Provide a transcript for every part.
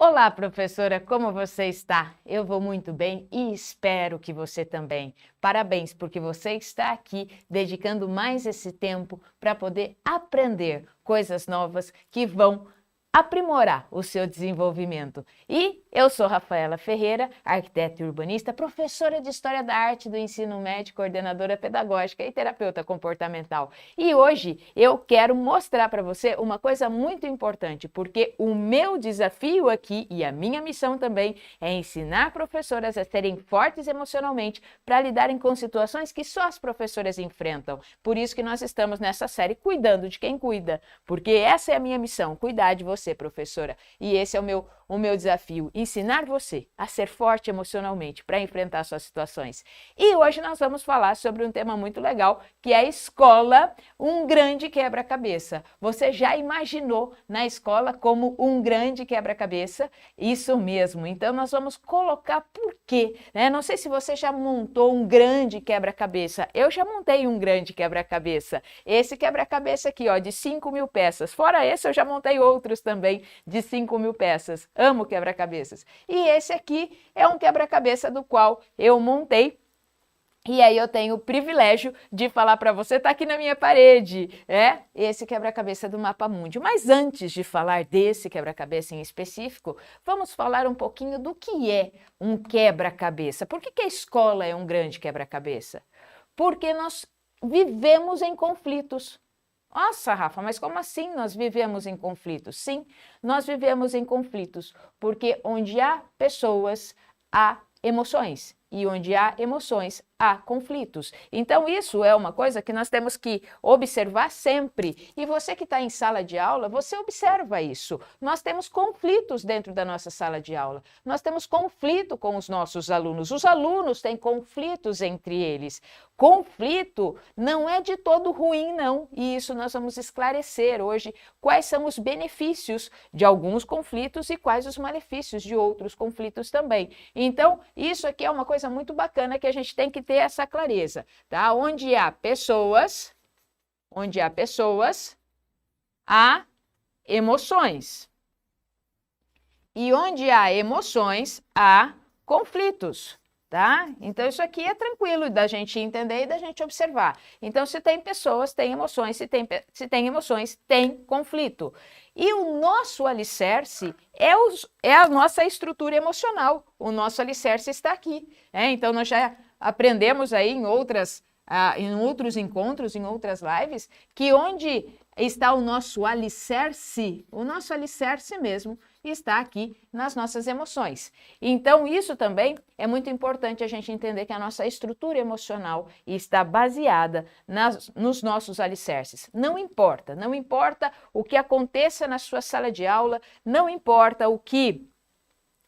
Olá, professora, como você está? Eu vou muito bem e espero que você também. Parabéns, porque você está aqui dedicando mais esse tempo para poder aprender coisas novas que vão aprimorar o seu desenvolvimento. E eu sou Rafaela Ferreira, arquiteta e urbanista, professora de História da Arte do Ensino Médio, coordenadora pedagógica e terapeuta comportamental. E hoje eu quero mostrar para você uma coisa muito importante, porque o meu desafio aqui e a minha missão também é ensinar professoras a serem fortes emocionalmente para lidarem com situações que só as professoras enfrentam. Por isso que nós estamos nessa série Cuidando de Quem Cuida, porque essa é a minha missão, cuidar de você, professora. E esse é o meu desafio, ensinar você a ser forte emocionalmente para enfrentar suas situações. E hoje nós vamos falar sobre um tema muito legal, que é a escola, um grande quebra-cabeça. Você já imaginou na escola como um grande quebra-cabeça? Isso mesmo. Então nós vamos colocar por quê, né? Não sei se você já montou um grande quebra-cabeça. Eu já montei um grande quebra-cabeça. Esse quebra-cabeça aqui, ó, de 5.000 peças. Fora esse, eu já montei outros também de 5.000 peças. Amo quebra-cabeças. E esse aqui é um quebra-cabeça do qual eu montei. E aí eu tenho o privilégio de falar para você, tá aqui na minha parede, esse quebra-cabeça do Mapa Mundi. Mas antes de falar desse quebra-cabeça em específico, vamos falar um pouquinho do que é um quebra-cabeça. Por que a escola é um grande quebra-cabeça? Porque nós vivemos em conflitos. Nossa, Rafa, mas como assim nós vivemos em conflitos? Sim, nós vivemos em conflitos, porque onde há pessoas, há emoções. E onde há emoções, há conflitos. Então, isso é uma coisa que nós temos que observar sempre. E você que está em sala de aula, você observa isso. Nós temos conflitos dentro da nossa sala de aula. Nós temos conflito com os nossos alunos. Os alunos têm conflitos entre eles. Conflito não é de todo ruim, não. E isso nós vamos esclarecer hoje quais são os benefícios de alguns conflitos e quais os malefícios de outros conflitos também. Então, isso aqui é uma coisa muito bacana que a gente tem que ter essa clareza, tá? Onde há pessoas, há emoções. E onde há emoções, há conflitos, tá? Então isso aqui é tranquilo da gente entender e da gente observar. Então se tem pessoas, tem emoções, se tem emoções, tem conflito. E o nosso alicerce é a nossa estrutura emocional. O nosso alicerce está aqui. Então nós já aprendemos aí em outros encontros, em outras lives, que onde está o nosso alicerce mesmo está aqui nas nossas emoções. Então, isso também é muito importante a gente entender que a nossa estrutura emocional está baseada nos nossos alicerces. Não importa o que aconteça na sua sala de aula, não importa o que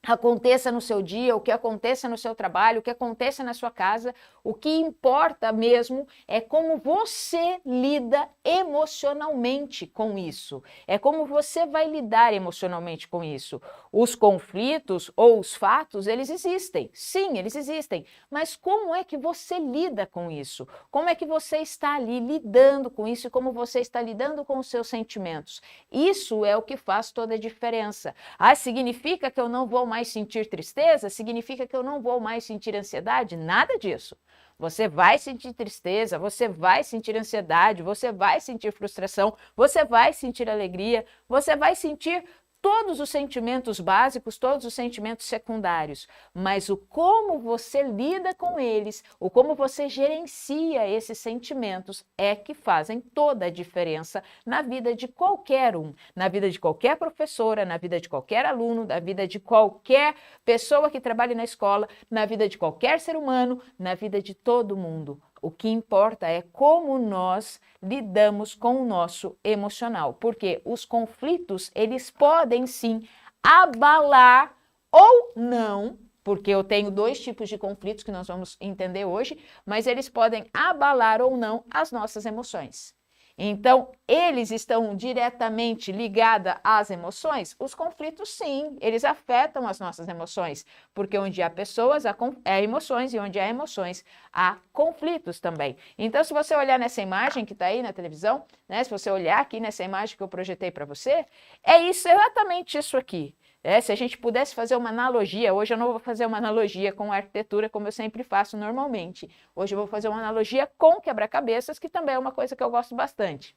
aconteça no seu dia, o que aconteça no seu trabalho, o que aconteça na sua casa, o que importa mesmo é como você lida emocionalmente com isso. É como você vai lidar emocionalmente com isso. Os conflitos ou os fatos, eles existem. Sim, eles existem. Mas como é que você lida com isso? Como é que você está ali lidando com isso e como você está lidando com os seus sentimentos? Isso é o que faz toda a diferença. Significa que eu não vou mais sentir tristeza? Significa que eu não vou mais sentir ansiedade? Nada disso. Você vai sentir tristeza, você vai sentir ansiedade, você vai sentir frustração, você vai sentir alegria, você vai sentir todos os sentimentos básicos, todos os sentimentos secundários, mas o como você lida com eles, o como você gerencia esses sentimentos é que fazem toda a diferença na vida de qualquer um, na vida de qualquer professora, na vida de qualquer aluno, na vida de qualquer pessoa que trabalhe na escola, na vida de qualquer ser humano, na vida de todo mundo. O que importa é como nós lidamos com o nosso emocional, porque os conflitos, eles podem sim abalar ou não, porque eu tenho dois tipos de conflitos que nós vamos entender hoje, mas eles podem abalar ou não as nossas emoções. Então, eles estão diretamente ligados às emoções? Os conflitos, sim, eles afetam as nossas emoções, porque onde há pessoas, há emoções, e onde há emoções, há conflitos também. Então, se você olhar nessa imagem que está aí na televisão, né, se você olhar aqui nessa imagem que eu projetei para você, é exatamente isso aqui. Se a gente pudesse fazer uma analogia, hoje eu não vou fazer uma analogia com a arquitetura como eu sempre faço normalmente. Hoje eu vou fazer uma analogia com quebra-cabeças, que também é uma coisa que eu gosto bastante.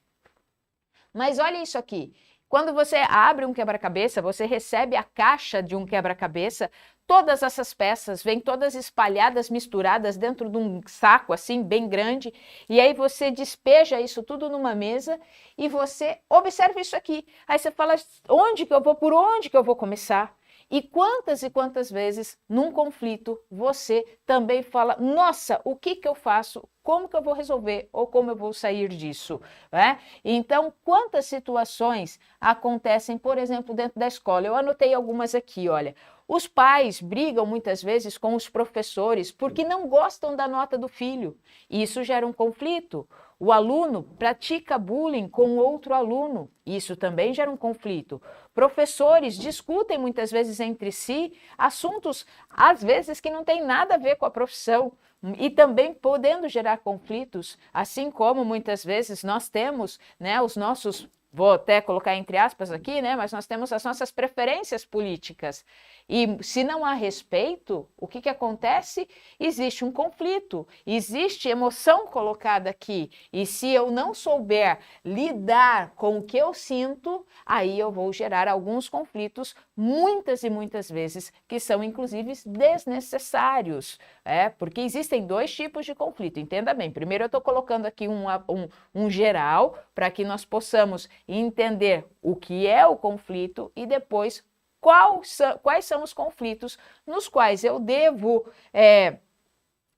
Mas olha isso aqui. Quando você abre um quebra-cabeça, você recebe a caixa de um quebra-cabeça, todas essas peças vêm todas espalhadas, misturadas dentro de um saco assim, bem grande, e aí você despeja isso tudo numa mesa e você observa isso aqui. Aí você fala, onde que eu vou, por onde que eu vou começar? E quantas vezes, num conflito, você também fala, nossa, o que que eu faço? Como que eu vou resolver? Ou como eu vou sair disso? Né? Então, quantas situações acontecem, por exemplo, dentro da escola? Eu anotei algumas aqui, olha. Os pais brigam muitas vezes com os professores porque não gostam da nota do filho. E isso gera um conflito. O aluno pratica bullying com outro aluno. Isso também gera um conflito. Professores discutem muitas vezes entre si assuntos, às vezes, que não tem nada a ver com a profissão. E também podendo gerar conflitos, assim como muitas vezes nós temos, né, os nossos, vou até colocar entre aspas aqui, né, mas nós temos as nossas preferências políticas. E se não há respeito, o que acontece? Existe um conflito, existe emoção colocada aqui. E se eu não souber lidar com o que eu sinto, aí eu vou gerar alguns conflitos, muitas e muitas vezes, que são inclusive desnecessários. Porque existem dois tipos de conflito, entenda bem. Primeiro eu estou colocando aqui um geral, para que nós possamos entender o que é o conflito e depois quais são os conflitos nos quais eu devo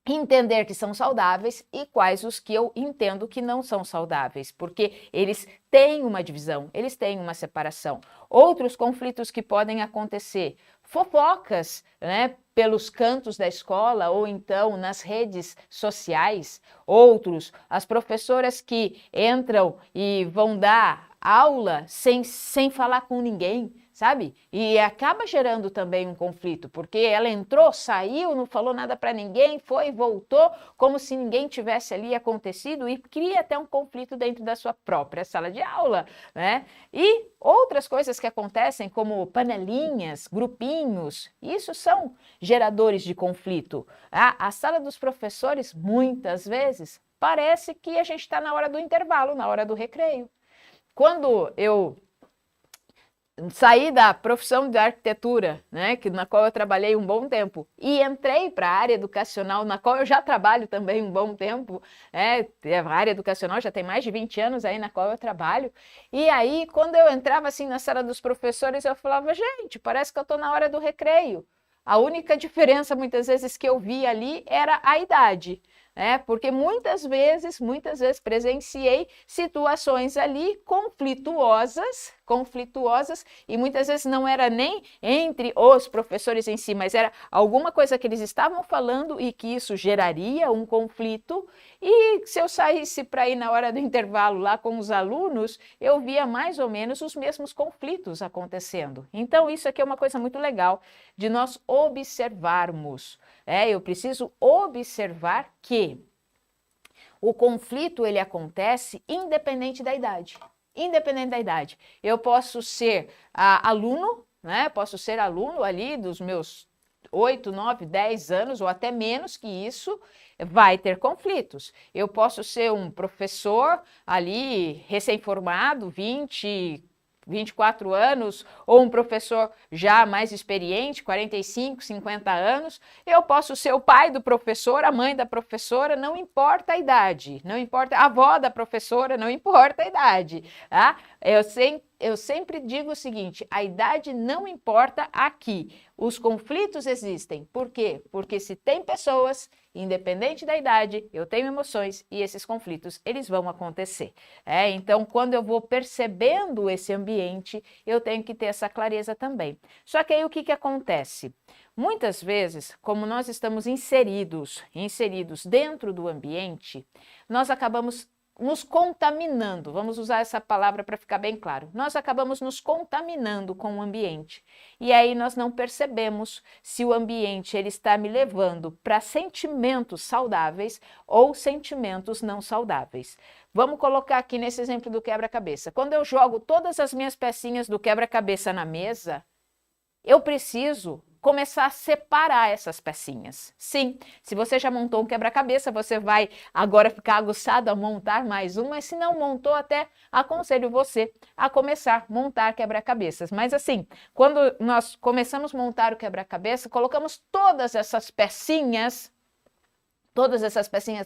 entender que são saudáveis e quais os que eu entendo que não são saudáveis, porque eles têm uma divisão, eles têm uma separação. Outros conflitos que podem acontecer, fofocas, né, pelos cantos da escola ou então nas redes sociais. Outros, as professoras que entram e vão dar aula sem falar com ninguém, sabe? E acaba gerando também um conflito, porque ela entrou, saiu, não falou nada para ninguém, foi e voltou, como se ninguém tivesse ali acontecido, e cria até um conflito dentro da sua própria sala de aula, né? E outras coisas que acontecem, como panelinhas, grupinhos, isso são geradores de conflito. A sala dos professores, muitas vezes, parece que a gente está na hora do intervalo, na hora do recreio. Quando eu saí da profissão de arquitetura, né, na qual eu trabalhei um bom tempo, e entrei para a área educacional, na qual eu já trabalho também um bom tempo, a área educacional já tem mais de 20 anos aí na qual eu trabalho, e aí quando eu entrava assim na sala dos professores, eu falava, gente, parece que eu estou na hora do recreio. A única diferença muitas vezes que eu via ali era a idade. Porque muitas vezes presenciei situações ali conflituosas, e muitas vezes não era nem entre os professores em si, mas era alguma coisa que eles estavam falando e que isso geraria um conflito, e se eu saísse para ir na hora do intervalo lá com os alunos, eu via mais ou menos os mesmos conflitos acontecendo. Então isso aqui é uma coisa muito legal de nós observarmos. Eu preciso observar que o conflito ele acontece independente da idade. Independente da idade. Eu posso ser aluno, né? Posso ser aluno ali dos meus 8, 9, 10 anos, ou até menos que isso, vai ter conflitos. Eu posso ser um professor ali recém-formado, 24 anos, ou um professor já mais experiente, 45, 50 anos, eu posso ser o pai do professor, a mãe da professora, não importa a idade, não importa a avó da professora, não importa a idade, tá? Eu sempre digo o seguinte, a idade não importa aqui, os conflitos existem. Por quê? Porque se tem pessoas, independente da idade, eu tenho emoções e esses conflitos, eles vão acontecer. Então, quando eu vou percebendo esse ambiente, eu tenho que ter essa clareza também. Só que aí o que acontece? Muitas vezes, como nós estamos inseridos dentro do ambiente, nós acabamos nos contaminando, vamos usar essa palavra para ficar bem claro, nós acabamos nos contaminando com o ambiente, e aí nós não percebemos se o ambiente ele está me levando para sentimentos saudáveis ou sentimentos não saudáveis. Vamos colocar aqui nesse exemplo do quebra-cabeça. Quando eu jogo todas as minhas pecinhas do quebra-cabeça na mesa, eu preciso começar a separar essas pecinhas. Sim, se você já montou um quebra-cabeça, você vai agora ficar aguçado a montar mais um, mas se não montou, até aconselho você a começar a montar quebra-cabeças. Mas assim, quando nós começamos a montar o quebra-cabeça, colocamos todas essas pecinhas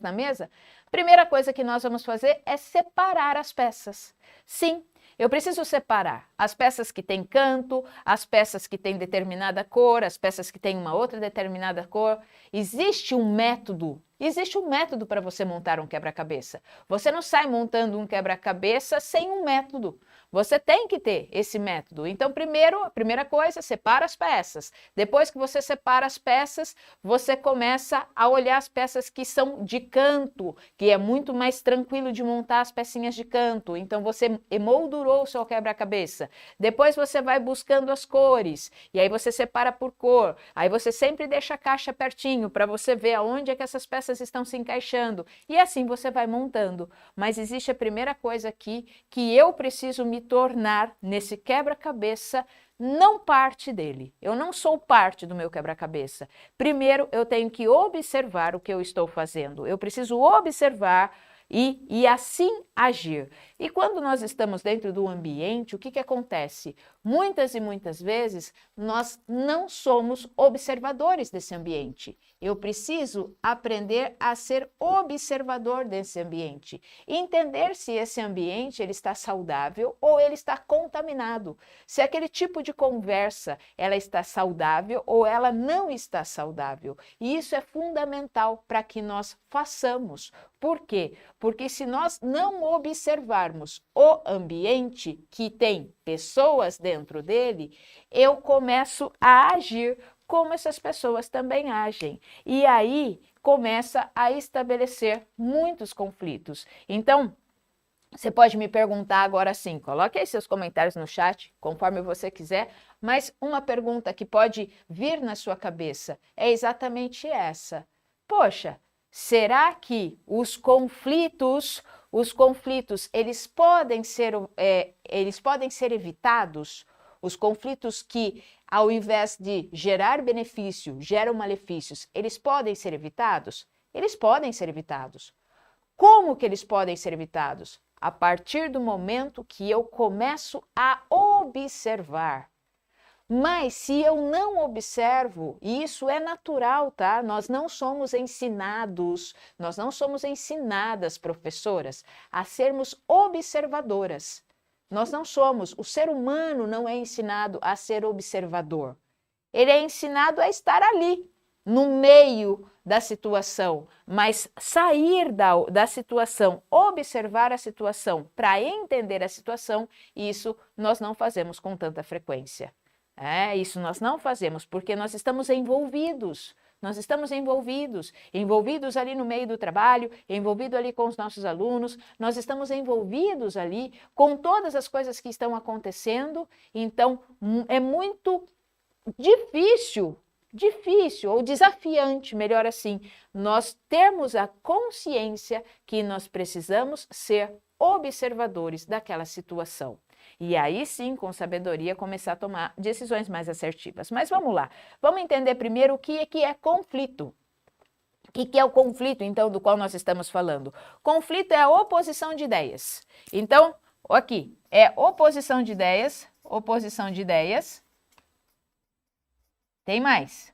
na mesa, primeira coisa que nós vamos fazer é separar as peças. Sim, eu preciso separar as peças que têm canto, as peças que têm determinada cor, as peças que têm uma outra determinada cor. Existe um método para você montar um quebra-cabeça. Você não sai montando um quebra-cabeça sem um método. Você tem que ter esse método. Então, a primeira coisa, separa as peças. Depois que você separa as peças, você começa a olhar as peças que são de canto, que é muito mais tranquilo de montar as pecinhas de canto. Então, você emoldurou o seu quebra-cabeça. Depois você vai buscando as cores, e aí você separa por cor. Aí você sempre deixa a caixa pertinho para você ver aonde é que essas peças estão se encaixando. E assim você vai montando. Mas existe a primeira coisa aqui que eu preciso me tornar nesse quebra-cabeça não parte dele. Eu não sou parte do meu quebra-cabeça. Primeiro, eu tenho que observar o que eu estou fazendo. Eu preciso observar e assim agir. E quando nós estamos dentro do ambiente, o que acontece? Muitas e muitas vezes, nós não somos observadores desse ambiente. Eu preciso aprender a ser observador desse ambiente. Entender se esse ambiente ele está saudável ou ele está contaminado. Se aquele tipo de conversa ela está saudável ou ela não está saudável. E isso é fundamental para que nós façamos. Por quê? Porque se nós não observarmos o ambiente que tem pessoas dentro dele, eu começo a agir como essas pessoas também agem. E aí começa a estabelecer muitos conflitos. Então, você pode me perguntar agora sim, coloque aí seus comentários no chat, conforme você quiser, mas uma pergunta que pode vir na sua cabeça é exatamente essa. Poxa, será que os conflitos, eles podem ser evitados? Os conflitos que, ao invés de gerar benefício, geram malefícios, eles podem ser evitados? Eles podem ser evitados. Como que eles podem ser evitados? A partir do momento que eu começo a observar. Mas se eu não observo, e isso é natural, tá? Nós não somos ensinados, nós não somos ensinadas, professoras, a sermos observadoras. Nós não somos, o ser humano não é ensinado a ser observador. Ele é ensinado a estar ali, no meio da situação, mas sair da situação, observar a situação para entender a situação, isso nós não fazemos com tanta frequência. Isso nós não fazemos, porque nós estamos envolvidos. Nós estamos envolvidos ali no meio do trabalho, envolvidos ali com os nossos alunos, nós estamos envolvidos ali com todas as coisas que estão acontecendo, então é muito difícil ou desafiante, melhor assim, nós termos a consciência que nós precisamos ser observadores daquela situação. E aí sim, com sabedoria, começar a tomar decisões mais assertivas. Mas vamos lá, vamos entender primeiro o que é conflito. O que é o conflito, então, do qual nós estamos falando? Conflito é a oposição de ideias. Então, aqui, é oposição de ideias. Tem mais.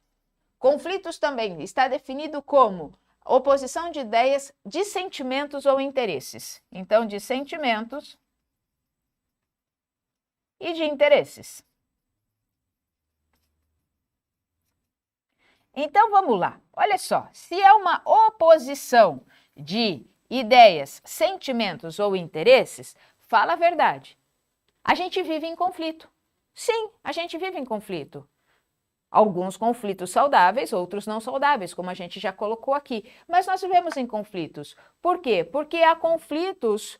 Conflitos também está definido como oposição de ideias de sentimentos ou interesses. Então, de sentimentos e de interesses. Então, vamos lá. Olha só, se é uma oposição de ideias, sentimentos ou interesses, fala a verdade. A gente vive em conflito. Sim, a gente vive em conflito. Alguns conflitos saudáveis, outros não saudáveis, como a gente já colocou aqui. Mas nós vivemos em conflitos. Por quê? Porque há conflitos.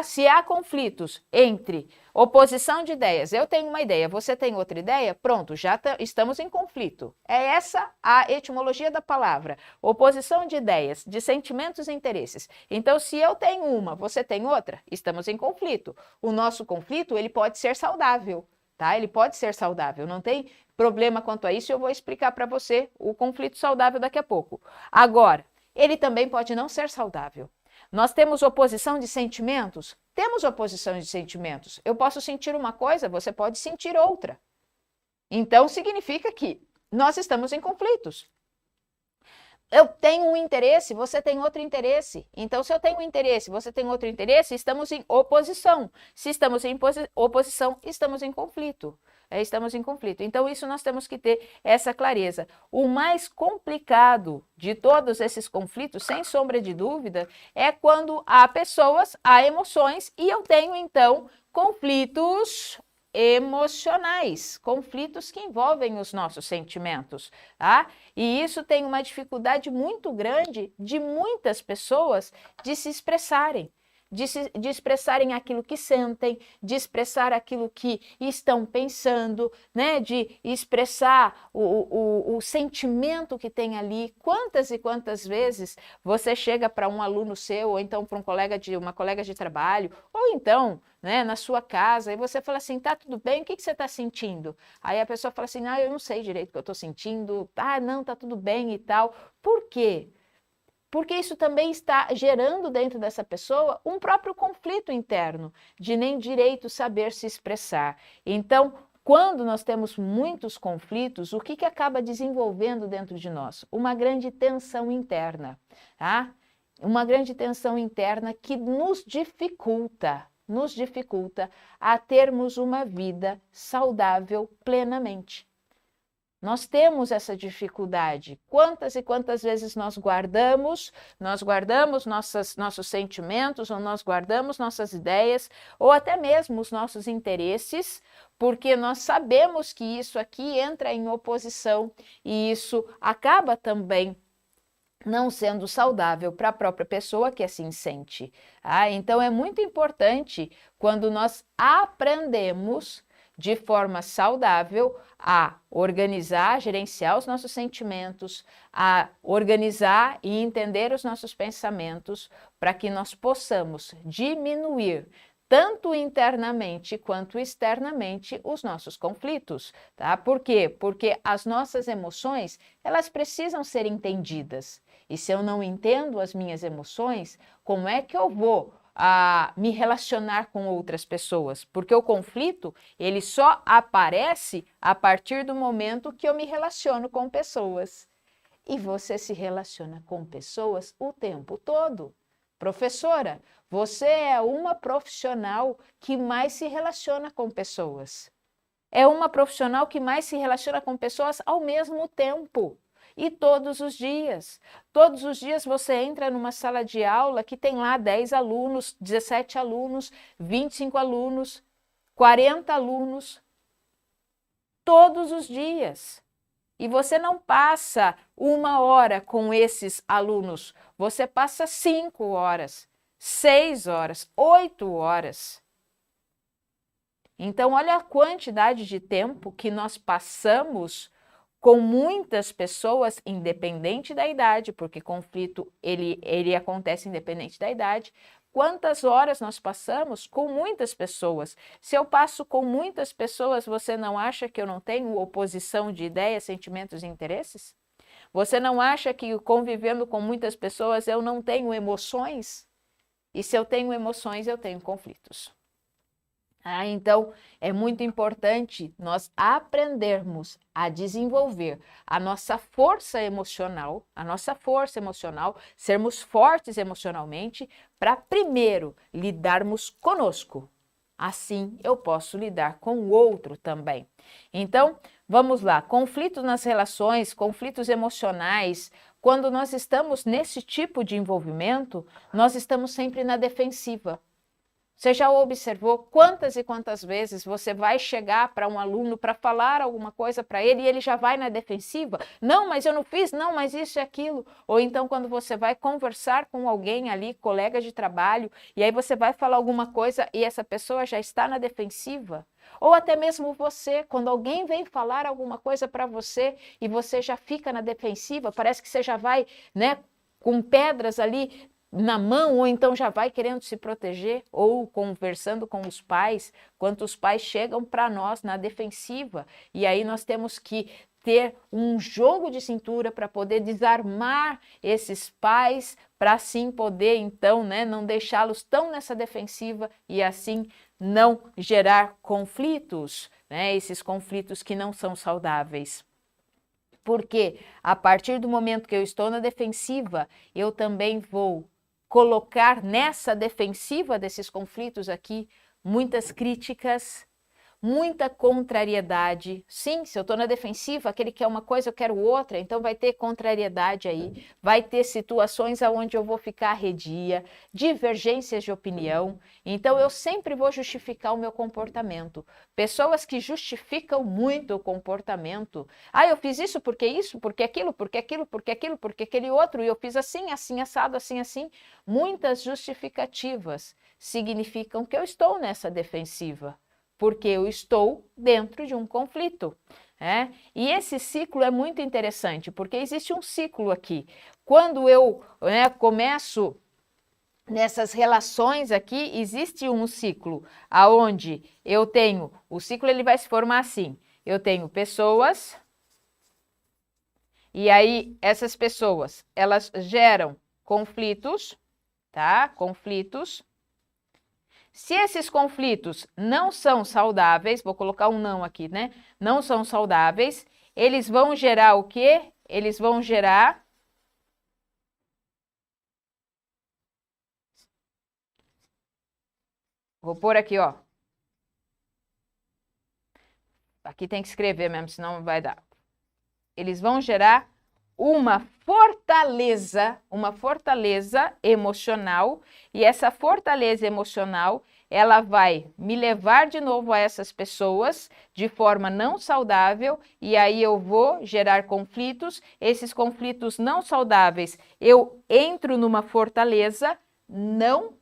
Se há conflitos entre oposição de ideias, eu tenho uma ideia, você tem outra ideia, pronto, já estamos em conflito. É essa a etimologia da palavra, oposição de ideias, de sentimentos e interesses. Então, se eu tenho uma, você tem outra, estamos em conflito. O nosso conflito, ele pode ser saudável. tá? Ele pode ser saudável, não tem problema quanto a isso, eu vou explicar para você o conflito saudável daqui a pouco. Agora, ele também pode não ser saudável. Nós temos oposição de sentimentos? Temos oposição de sentimentos. Eu posso sentir uma coisa, você pode sentir outra. Então, significa que nós estamos em conflitos. Eu tenho um interesse, você tem outro interesse. Então, se eu tenho um interesse, você tem outro interesse, estamos em oposição. Se estamos em oposição, estamos em conflito. Estamos em conflito. Então, isso nós temos que ter essa clareza. O mais complicado de todos esses conflitos, sem sombra de dúvida, é quando há pessoas, há emoções, e eu tenho, então, conflitos emocionais, conflitos que envolvem os nossos sentimentos, tá? E isso tem uma dificuldade muito grande de muitas pessoas de se expressarem. De expressarem aquilo que sentem, de expressar aquilo que estão pensando, né? De expressar o sentimento que tem ali. Quantas e quantas vezes você chega para um aluno seu, ou então para uma colega de trabalho, ou então, né, na sua casa, e você fala assim, tá tudo bem, o que você está sentindo? Aí a pessoa fala assim, eu não sei direito o que eu estou sentindo, não, tá tudo bem e tal. Por quê? Porque isso também está gerando dentro dessa pessoa um próprio conflito interno, de nem direito saber se expressar. Então, quando nós temos muitos conflitos, o que acaba desenvolvendo dentro de nós? Uma grande tensão interna, tá? Uma grande tensão interna que nos dificulta a termos uma vida saudável plenamente. Nós temos essa dificuldade. Quantas e quantas vezes nós guardamos nossos sentimentos, ou nós guardamos nossas ideias, ou até mesmo os nossos interesses, porque nós sabemos que isso aqui entra em oposição e isso acaba também não sendo saudável para a própria pessoa que assim sente. Então é muito importante quando nós aprendemos de forma saudável a organizar, gerenciar os nossos sentimentos, a organizar e entender os nossos pensamentos, para que nós possamos diminuir tanto internamente quanto externamente os nossos conflitos, tá? Por quê? Porque as nossas emoções, elas precisam ser entendidas. E se eu não entendo as minhas emoções, como é que eu vou me relacionar com outras pessoas? Porque o conflito, ele só aparece a partir do momento que eu me relaciono com pessoas. E você se relaciona com pessoas o tempo todo. Professora, você é uma profissional que mais se relaciona com pessoas. É uma profissional que mais se relaciona com pessoas ao mesmo tempo. E todos os dias. Todos os dias você entra numa sala de aula que tem lá 10 alunos, 17 alunos, 25 alunos, 40 alunos. Todos os dias. E você não passa 1 hora com esses alunos, você passa 5 horas, 6 horas, 8 horas. Então, olha a quantidade de tempo que nós passamos com muitas pessoas, independente da idade, porque conflito ele acontece independente da idade. Quantas horas nós passamos com muitas pessoas? Se eu passo com muitas pessoas, você não acha que eu não tenho oposição de ideias, sentimentos e interesses? Você não acha que convivendo com muitas pessoas eu não tenho emoções? E se eu tenho emoções, eu tenho conflitos. Então, é muito importante nós aprendermos a desenvolver a nossa força emocional, sermos fortes emocionalmente, para primeiro lidarmos conosco. Assim, eu posso lidar com o outro também. Então, vamos lá, conflitos nas relações, conflitos emocionais. Quando nós estamos nesse tipo de envolvimento, nós estamos sempre na defensiva. Você já observou quantas e quantas vezes você vai chegar para um aluno para falar alguma coisa para ele e ele já vai na defensiva? Não, mas eu não fiz, não, mas isso e aquilo. Ou então quando você vai conversar com alguém ali, colega de trabalho, e aí você vai falar alguma coisa e essa pessoa já está na defensiva? Ou até mesmo você, quando alguém vem falar alguma coisa para você e você já fica na defensiva, parece que você já vai, né, com pedras ali, na mão, ou então já vai querendo se proteger, ou conversando com os pais, quando os pais chegam para nós na defensiva, e aí nós temos que ter um jogo de cintura para poder desarmar esses pais, para assim poder, então, né, não deixá-los tão nessa defensiva e assim não gerar conflitos, né, esses conflitos que não são saudáveis. Porque a partir do momento que eu estou na defensiva, eu também vou colocar nessa defensiva desses conflitos aqui muitas críticas, muita contrariedade. Sim, se eu estou na defensiva, aquele quer uma coisa, eu quero outra, então vai ter contrariedade aí, vai ter situações onde eu vou ficar arredia, divergências de opinião, então eu sempre vou justificar o meu comportamento. Pessoas que justificam muito o comportamento, eu fiz isso, porque aquilo, porque aquilo, porque aquilo, porque aquele outro, e eu fiz assim, assim, assado, assim, assim, muitas justificativas significam que eu estou nessa defensiva, porque eu estou dentro de um conflito. E esse ciclo é muito interessante, porque existe um ciclo aqui. Quando eu começo nessas relações aqui, existe um ciclo, aonde eu tenho, o ciclo ele vai se formar assim, eu tenho pessoas, e aí essas pessoas, elas geram conflitos, tá? Conflitos. Se esses conflitos não são saudáveis, vou colocar um não aqui, né? Não são saudáveis, eles vão gerar o quê? Eles vão gerar... Vou pôr aqui, ó. Aqui tem que escrever mesmo, senão não vai dar. Eles vão gerar uma fortaleza emocional, e essa fortaleza emocional, ela vai me levar de novo a essas pessoas de forma não saudável, e aí eu vou gerar conflitos. Esses conflitos não saudáveis, eu entro numa fortaleza, não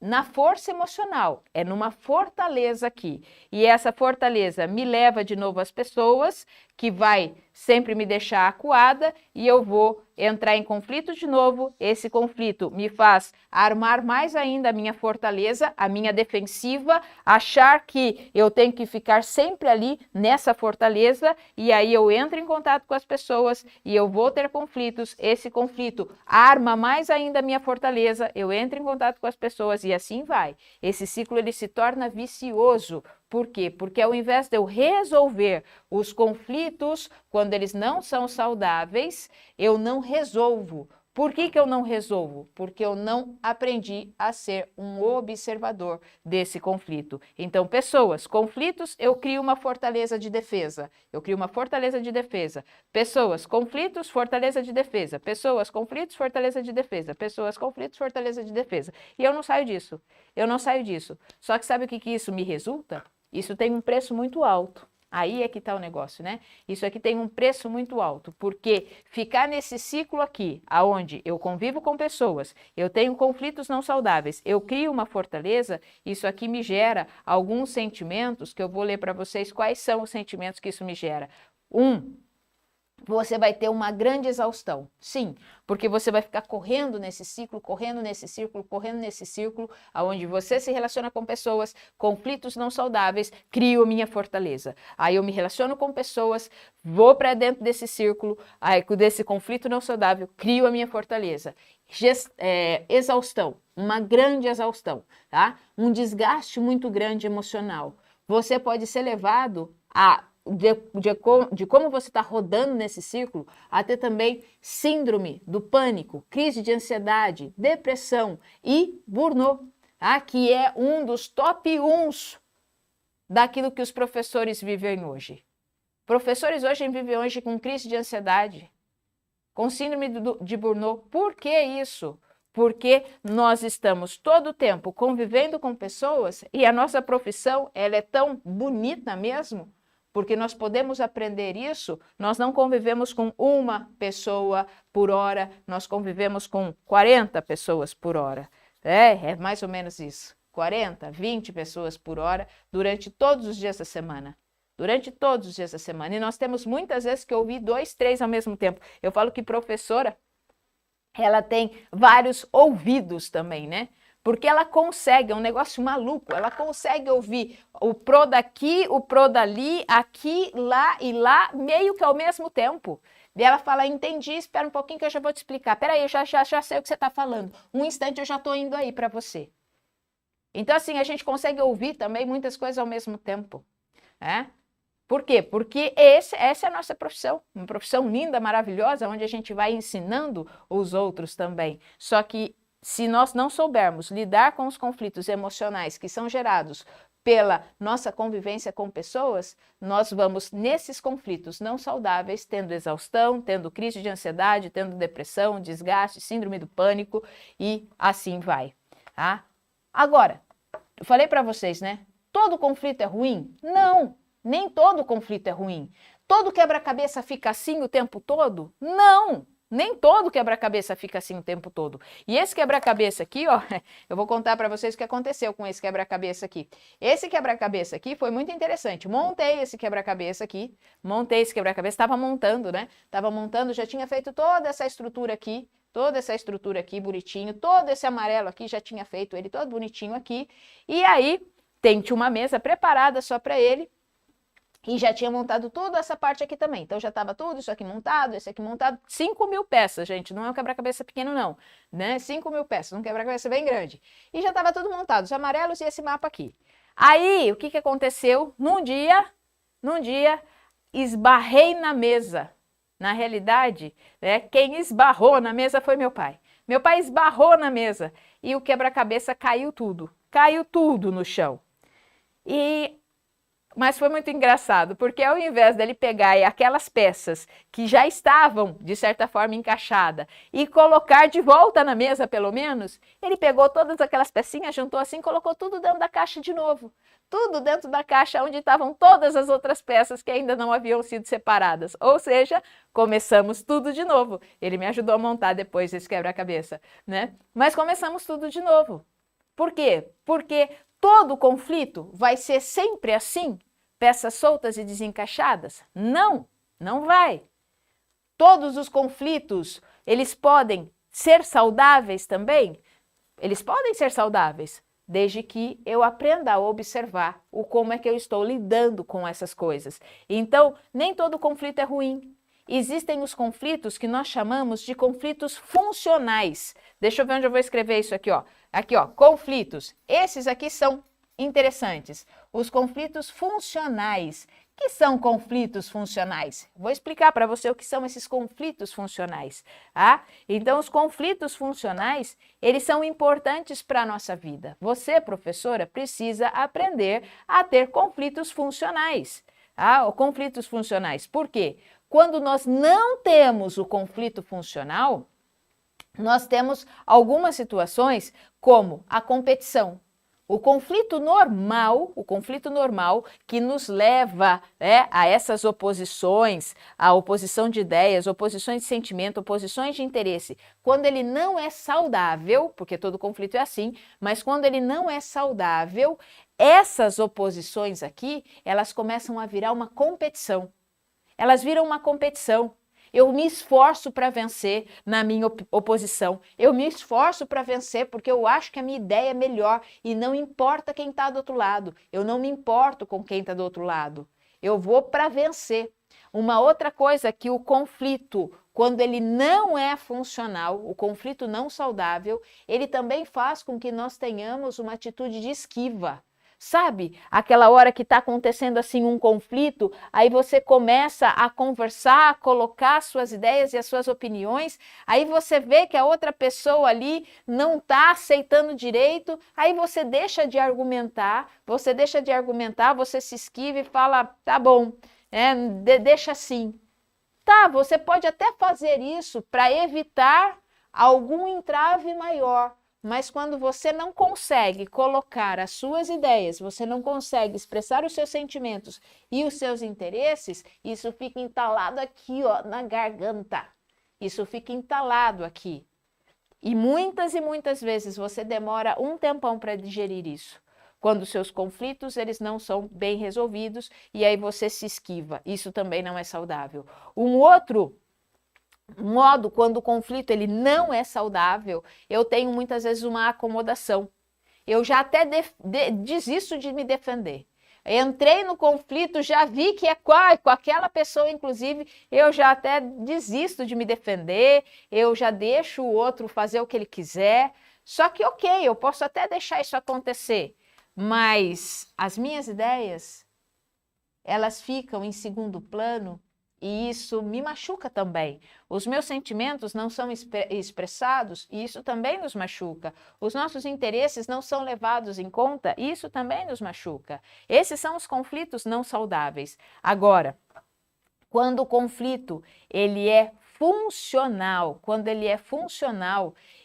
na força emocional, é numa fortaleza aqui. E essa fortaleza me leva de novo às pessoas, que vai sempre me deixar acuada, e eu vou entrar em conflito de novo. Esse conflito me faz armar mais ainda a minha fortaleza, a minha defensiva, achar que eu tenho que ficar sempre ali nessa fortaleza, e aí eu entro em contato com as pessoas e eu vou ter conflitos. Esse conflito arma mais ainda a minha fortaleza, eu entro em contato com as pessoas e assim vai. Esse ciclo ele se torna vicioso. Por quê? Porque ao invés de eu resolver os conflitos, quando eles não são saudáveis, eu não resolvo. Por que eu não resolvo? Porque eu não aprendi a ser um observador desse conflito. Então, pessoas, conflitos, eu crio uma fortaleza de defesa. Eu crio uma fortaleza de defesa. Pessoas, conflitos, fortaleza de defesa. Pessoas, conflitos, fortaleza de defesa. Pessoas, conflitos, fortaleza de defesa. E eu não saio disso. Eu não saio disso. Só que sabe o que isso me resulta? Isso tem um preço muito alto. Aí é que está o negócio, né? Isso aqui tem um preço muito alto, porque ficar nesse ciclo aqui, aonde eu convivo com pessoas, eu tenho conflitos não saudáveis, eu crio uma fortaleza, isso aqui me gera alguns sentimentos, que eu vou ler para vocês quais são os sentimentos que isso me gera. Você vai ter uma grande exaustão, sim, porque você vai ficar correndo nesse ciclo, aonde você se relaciona com pessoas, conflitos não saudáveis, crio a minha fortaleza. Aí eu me relaciono com pessoas, vou para dentro desse círculo, aí desse conflito não saudável, crio a minha fortaleza. Exaustão, uma grande exaustão, tá? Um desgaste muito grande emocional. Você pode ser levado a de como você está rodando nesse ciclo, até também síndrome do pânico, crise de ansiedade, depressão e burnout, tá? Que é um dos top 1 daquilo que os professores vivem hoje. Professores hoje vivem hoje com crise de ansiedade, com síndrome de burnout. Por que isso? Porque nós estamos todo o tempo convivendo com pessoas e a nossa profissão ela é tão bonita mesmo, porque nós podemos aprender isso, nós não convivemos com uma pessoa por hora, nós convivemos com 40 pessoas por hora. É mais ou menos isso, 40, 20 pessoas por hora durante todos os dias da semana. Durante todos os dias da semana. E nós temos muitas vezes que ouvir 2, 3 ao mesmo tempo. Eu falo que professora ela tem vários ouvidos também, né? Porque ela consegue, é um negócio maluco, ela consegue ouvir o pro daqui, o pro dali, aqui, lá e lá, meio que ao mesmo tempo. E ela fala, entendi, espera um pouquinho que eu já vou te explicar. Peraí, eu já sei o que você está falando. Um instante eu já estou indo aí para você. Então, assim, a gente consegue ouvir também muitas coisas ao mesmo tempo, né? Por quê? Porque essa é a nossa profissão, uma profissão linda, maravilhosa, onde a gente vai ensinando os outros também. Só que se nós não soubermos lidar com os conflitos emocionais que são gerados pela nossa convivência com pessoas, nós vamos, nesses conflitos não saudáveis, tendo exaustão, tendo crise de ansiedade, tendo depressão, desgaste, síndrome do pânico e assim vai. Tá? Agora, eu falei para vocês, né? Todo conflito é ruim? Não! Nem todo conflito é ruim. Todo quebra-cabeça fica assim o tempo todo? Não! Nem todo quebra-cabeça fica assim o tempo todo. E esse quebra-cabeça aqui, ó, eu vou contar para vocês o que aconteceu com esse quebra-cabeça aqui. Esse quebra-cabeça aqui foi muito interessante. Montei esse quebra-cabeça aqui, estava montando, né? Estava montando, já tinha feito toda essa estrutura aqui bonitinho, todo esse amarelo aqui, já tinha feito ele todo bonitinho aqui. E aí, tinha uma mesa preparada só para ele. E já tinha montado toda essa parte aqui também. Então já estava tudo isso aqui montado, esse aqui montado. 5.000 peças, gente. Não é um quebra-cabeça pequeno, não. Né? 5.000 peças, um quebra-cabeça bem grande. E já estava tudo montado, os amarelos e esse mapa aqui. Aí, o que aconteceu? Num dia, esbarrei na mesa. Na realidade, né, quem esbarrou na mesa foi meu pai. Meu pai esbarrou na mesa e o quebra-cabeça caiu tudo no chão. Mas foi muito engraçado, porque ao invés dele pegar aquelas peças que já estavam, de certa forma, encaixadas e colocar de volta na mesa, pelo menos, ele pegou todas aquelas pecinhas, juntou assim, colocou tudo dentro da caixa de novo. Tudo dentro da caixa onde estavam todas as outras peças que ainda não haviam sido separadas. Ou seja, começamos tudo de novo. Ele me ajudou a montar depois esse quebra-cabeça, né? Mas começamos tudo de novo. Por quê? Porque todo conflito vai ser sempre assim? Peças soltas e desencaixadas? Não, não vai. Todos os conflitos, eles podem ser saudáveis também? Eles podem ser saudáveis, desde que eu aprenda a observar como é que eu estou lidando com essas coisas. Então, nem todo conflito é ruim. Existem os conflitos que nós chamamos de conflitos funcionais. Deixa eu ver onde eu vou escrever isso aqui, ó. Aqui, ó, conflitos. Esses aqui são interessantes. Os conflitos funcionais. O que são conflitos funcionais? Vou explicar para você o que são esses conflitos funcionais. Tá? Então, os conflitos funcionais, eles são importantes para a nossa vida. Você, professora, precisa aprender a ter conflitos funcionais. Tá? Conflitos funcionais. Por quê? Quando nós não temos o conflito funcional, nós temos algumas situações como a competição. O conflito normal que nos leva a essas oposições, a oposição de ideias, oposições de sentimento, oposições de interesse, quando ele não é saudável, porque todo conflito é assim, mas quando ele não é saudável, essas oposições aqui, elas começam a virar uma competição. Elas viram uma competição. Eu me esforço para vencer na minha oposição. Eu me esforço para vencer porque eu acho que a minha ideia é melhor e não importa quem está do outro lado. Eu não me importo com quem está do outro lado. Eu vou para vencer. Uma outra coisa é que o conflito, quando ele não é funcional, o conflito não saudável, ele também faz com que nós tenhamos uma atitude de esquiva. Sabe, aquela hora que está acontecendo assim um conflito, aí você começa a conversar, a colocar suas ideias e as suas opiniões, aí você vê que a outra pessoa ali não está aceitando direito, aí você deixa de argumentar, você se esquiva e fala, tá bom, deixa assim. Tá, você pode até fazer isso para evitar algum entrave maior. Mas quando você não consegue colocar as suas ideias, você não consegue expressar os seus sentimentos e os seus interesses, isso fica entalado aqui, ó, na garganta. Isso fica entalado aqui. E muitas vezes você demora um tempão para digerir isso. Quando os seus conflitos, eles não são bem resolvidos e aí você se esquiva. Isso também não é saudável. Um outro modo, quando o conflito ele não é saudável, eu tenho muitas vezes uma acomodação. Eu já até desisto de me defender. Entrei no conflito, já vi que é com aquela pessoa, inclusive, eu já até desisto de me defender, eu já deixo o outro fazer o que ele quiser. Só que, ok, eu posso até deixar isso acontecer, mas as minhas ideias, elas ficam em segundo plano e isso me machuca também. Os meus sentimentos não são expressados e isso também nos machuca. Os nossos interesses não são levados em conta e isso também nos machuca. Esses são os conflitos não saudáveis. Agora, quando o conflito ele é funcional,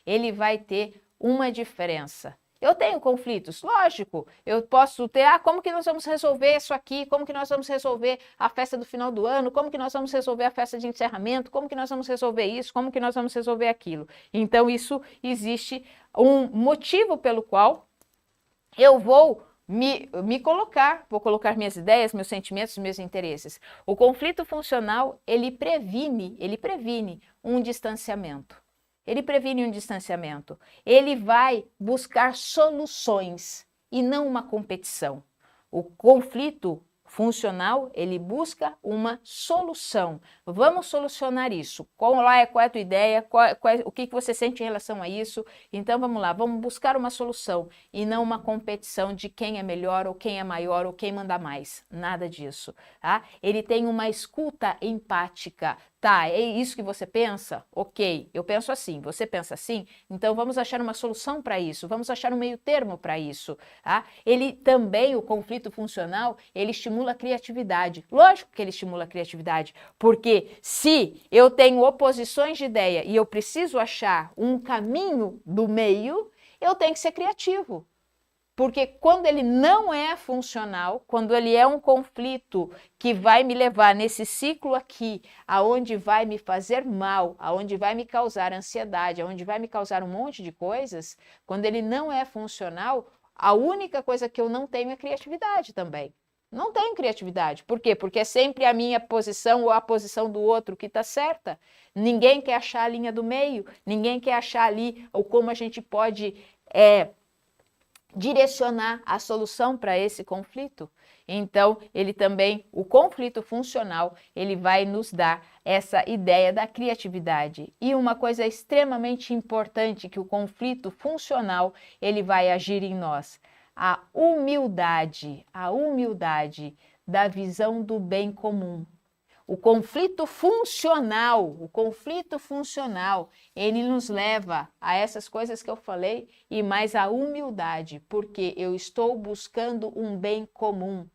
ele vai ter uma diferença. Eu tenho conflitos, lógico, eu posso ter, como que nós vamos resolver isso aqui, como que nós vamos resolver a festa do final do ano, como que nós vamos resolver a festa de encerramento, como que nós vamos resolver isso, como que nós vamos resolver aquilo. Então, isso existe um motivo pelo qual eu vou vou colocar minhas ideias, meus sentimentos, meus interesses. O conflito funcional, ele previne um distanciamento. Ele vai buscar soluções e não uma competição. O conflito funcional, ele busca uma solução. Vamos solucionar isso. Qual é a tua ideia? O que você sente em relação a isso? Então, vamos lá, vamos buscar uma solução e não uma competição de quem é melhor ou quem é maior ou quem manda mais. Nada disso, tá? Ele tem uma escuta empática. Tá, é isso que você pensa? Ok, eu penso assim, você pensa assim? Então vamos achar uma solução para isso, vamos achar um meio termo para isso. Tá? Ele também, o conflito funcional, ele estimula a criatividade. Lógico que ele estimula a criatividade, porque se eu tenho oposições de ideia e eu preciso achar um caminho do meio, eu tenho que ser criativo. Porque quando ele não é funcional, quando ele é um conflito que vai me levar nesse ciclo aqui, aonde vai me fazer mal, aonde vai me causar ansiedade, aonde vai me causar um monte de coisas, quando ele não é funcional, a única coisa que eu não tenho é criatividade também. Não tenho criatividade. Por quê? Porque é sempre a minha posição ou a posição do outro que está certa. Ninguém quer achar a linha do meio, ninguém quer achar ali ou como a gente pode direcionar a solução para esse conflito. Então, ele também, o conflito funcional, ele vai nos dar essa ideia da criatividade. E uma coisa extremamente importante que o conflito funcional, ele vai agir em nós, a humildade da visão do bem comum. O conflito funcional, ele nos leva a essas coisas que eu falei e mais a humildade, porque eu estou buscando um bem comum.